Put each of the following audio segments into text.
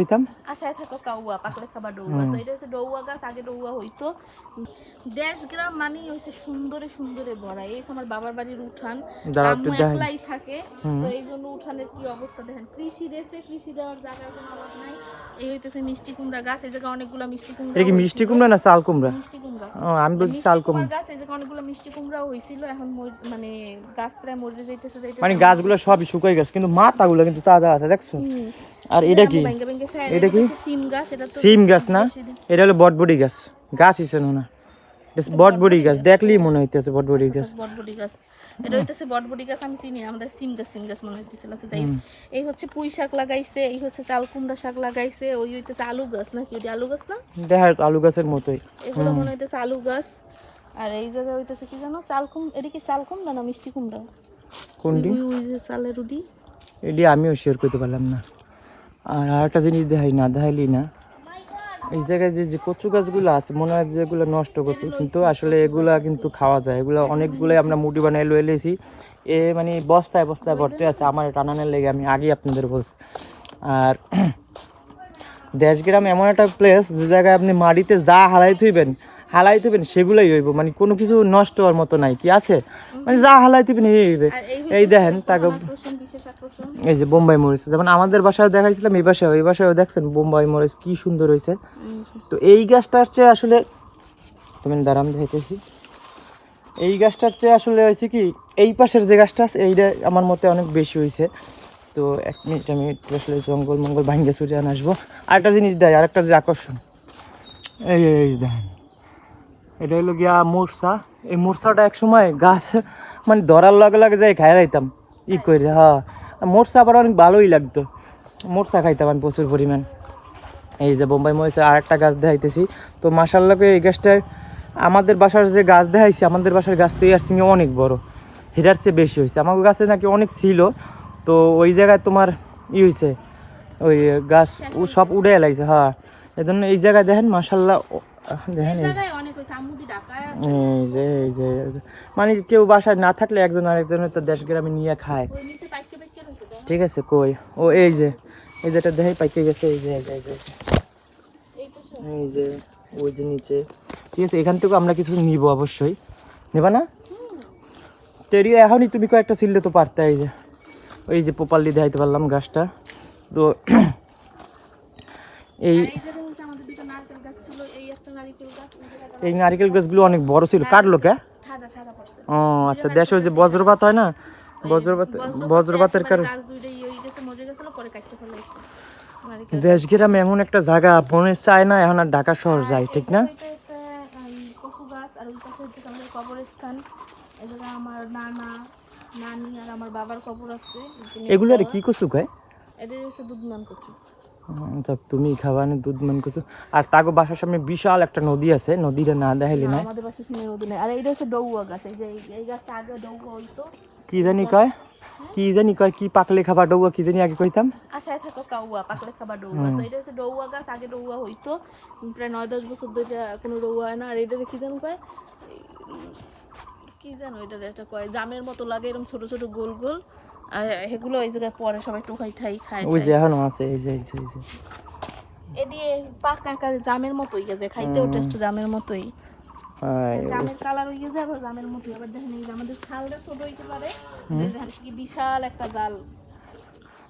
কইতাম আশায় থাকো কাউয়া পাকলে খাবার ডৌয়া। তো এটা হচ্ছে ডৌয়া গাছ, আগে ডৌয়া হইতো। দেশ গ্রাম মানেই হচ্ছে সুন্দরে সুন্দরে ভরা। এই আমার বাবার বাড়ির উঠান, আম্মু একলাই থাকে, তো এই জন্য উঠানের কি অবস্থা দেখেন। কৃষি দেশে কৃষি দেওয়ার জায়গার কোনো অভাব নাই। এই হইতেছে মিষ্টি কুমড়া গাছ, এই জায়গায় অনেকগুলো মিষ্টি কুমড়া। এটা কি মিষ্টি কুমড়া না চাল কুমড়া? মিষ্টি কুমড়া। আমি বলছি চাল কুমড়া গাছ, এই জায়গায় অনেকগুলো মিষ্টি কুমড়াও হইছিল, এখন মানে গাছ প্রায় মরে যাইতেছে। মানে গাছগুলো সবই শুকাই গেছে, কিন্তু মাথাগুলো কিন্তু তাজা আছে, দেখছো? আর এটা কি? এটা কি সিম গাছ? এটা তো সিম গাছ না, এটা হলো বটবটি গাছ। গাছ হিসেবে না, বটবটি গাছ দেখলেই মনে হইতেছে বটবটি গাছ। বটবটি গাছ, এটা হইতেছে বটবটি গাছ। আমি চিনি, আমাদের সিম গাছ মনে হইতেছিল। আচ্ছা যাই, এই হচ্ছে পুঁই শাক লাগাইছে, এই হচ্ছে চাল কুমড়া শাক লাগাইছে, ওই হইতেছে আলু গাছ নাকি? ওটা আলু গাছ না? দেখার আলু গাছের মতোই, এগুলো মনে হইতেছে আলু গাছ। আর এই জায়গায় হইতেছে কি জানো, চাল কুমড়া। এটা কি চাল কুমড়া না মিষ্টি কুমড়া? কোনটি? ওই যে চালের রুটি। এটি আমিও শেয়ার করতে পারলাম না। আর আরেকটা জিনিস দেখাই না, দেখাইলি না, এই জায়গায় যে কচু গাছগুলো আছে মনে হয় যেগুলো নষ্ট কচু, কিন্তু আসলে এগুলা কিন্তু খাওয়া যায়। এগুলো অনেকগুলোই আমরা মুটি বানিয়ে লয়ে এলেছি, মানে বস্তায় বস্তায় ভর্তি আছে। আমার টানানের লেগে আমি আগেই আপনাদের বলছি। আর দেশগ্রাম এমন একটা প্লেস যে জায়গায় আপনি মাটিতে যা হালাই থইবেন সেগুলোই হইব, মানে কোনো কিছু নষ্ট হওয়ার মতো নাই। কি আছে, মানে যা হালাই থইবেন এই হইবে। এই দেখেন তাকে, এই যে বোম্বাই মরিচ, যেমন আমাদের বাসায় দেখাইছিলাম, এই বাসায় দেখছেন বোম্বাই মরিচ কি সুন্দর হয়েছে। তো এই গাছটার চেয়ে আসলে, তুমি দাঁড়াম দেখাইতেছি, এই গাছটার চেয়ে আসলে হয়েছে কি, এই পাশের যে গাছটা আছে এইটা আমার মতে অনেক বেশি হয়েছে। তো এক মিনিট আমি একটু আসলে জঙ্গল মঙ্গল ভাঙ্গে ছুটে আনে আসবো। আরেকটা জিনিস দেয়, আরেকটা যে আকর্ষণ, এই দেখেন, এটা হলো গিয়া মোরসা। এই মোরসাটা এক সময় গাছ মানে ধরার লগে লগে যাই খাই রাইতাম ই করে। হ্যাঁ, মোরসা আবার অনেক ভালোই লাগতো, মোরসা খাইতাম আমি প্রচুর পরিমাণ। এই যে বোম্বাই মরিচের আরেকটা গাছ দেখাইতেছি। তো মাশাআল্লাহ এই গাছটায় আমাদের বাসার যে গাছ দেখাইছি, আমাদের বাসার গাছ তো এর থেকে অনেক বড়, হেটার চেয়ে বেশি হয়েছে। আমার গাছে নাকি অনেক ছিল, তো ওই জায়গায় তোমার হয়েছে, ওই গাছ সব উড়ে এলাইছে। হ্যাঁ, এই জন্য এই জায়গায় দেখেন মাশাআল্লাহ, দেখেন এই যে মানে কেউ বাসায় না থাকলে একজন আরেকজনের তো দেশ গ্রামে নিয়ে খায়। ঠিক আছে, কই ও এই যেটা দেখাই পাইকে গেছে, এই যে ওই যে নিচে। ঠিক আছে, এখান থেকে আমরা কিছু নিব, অবশ্যই নেবা না? টেরিও এখনই তুমি কয়েকটা ছিললে তো পারতে। এই যে প্রপারলি দেখাইতে পারলাম গাছটা। তো এই নারিকেল গাছগুলো অনেক বড় ছিল, কাটলো কে? ও আচ্ছা, দেশে ওই যে বজ্রপাত হয় না, বজ্রপাতের কারণে দেশ গ্রামে এমন একটা জায়গা মনে চায় না এখন আর ঢাকা শহর যায়, ঠিক না? আমার নানা নানি আর আমার বাবার কবর আছে। এগুলো আর কি কচু খায়? এটা হচ্ছে দুধমান কচু। আচ্ছা, তুমি খাবানে দুধমান কচু। আর তাগো বাসার সামনে বিশাল একটা নদী আছে, নদীটা না দেখাইলি না? আমাদের বাসার সামনে নদী নাই। আর এটা হচ্ছে ডৌয়া গাছ। এই যে এই গাছটা আগে ডৌয়া হইতো, কি জানি কয় কি পাকলে খাবার ডৌয়া, কি জানি আগে কইতাম, আশায় থাকো কাউয়া পাকলে খাবার ডৌয়া। তো এটা হচ্ছে ডৌয়া গাছ, আগে ডৌয়া হইতো, প্রায় 9-10 বছর ধরে কোনো ডৌয়া হয় না। আর এটা কি জানো কয়, কি জানো এটা একটা কয় জামের মতো লাগে, এরকম ছোট ছোট গোল গোল। আর এগুলো এই জায়গায় পরে সবাই টোকাই ঠাই খায়। ওই যে এখনো আছে, এই যে এডি পাকা আকারে জামের মতোই গেছে, খাইতেও টেস্ট জামের মতোই। জামের কালার হয়ে গেছে, আবার জামের মতোই। আবার দেখেন এই যে আমাদের খালটা ছোট হইতে পারে, দেখেন কি বিশাল একটা জাল,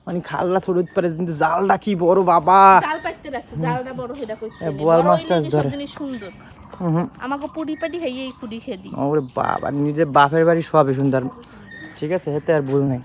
মানে খালটা ছোট হইতে পারে, কিন্তু জালটা কি বড় বাবা! জাল পাইতে রাখছে, জালটা বড় হইটা কইছে বোয়াল মাছটা সব জিনিস সুন্দর। আমাকে পুডি পাটি খাইয়ে এই খুদি খেদি। ওরে বাবা, নিজে বাপের বাড়ি সবই সুন্দর। ঠিক আছে, এতে আর ভুল নাই।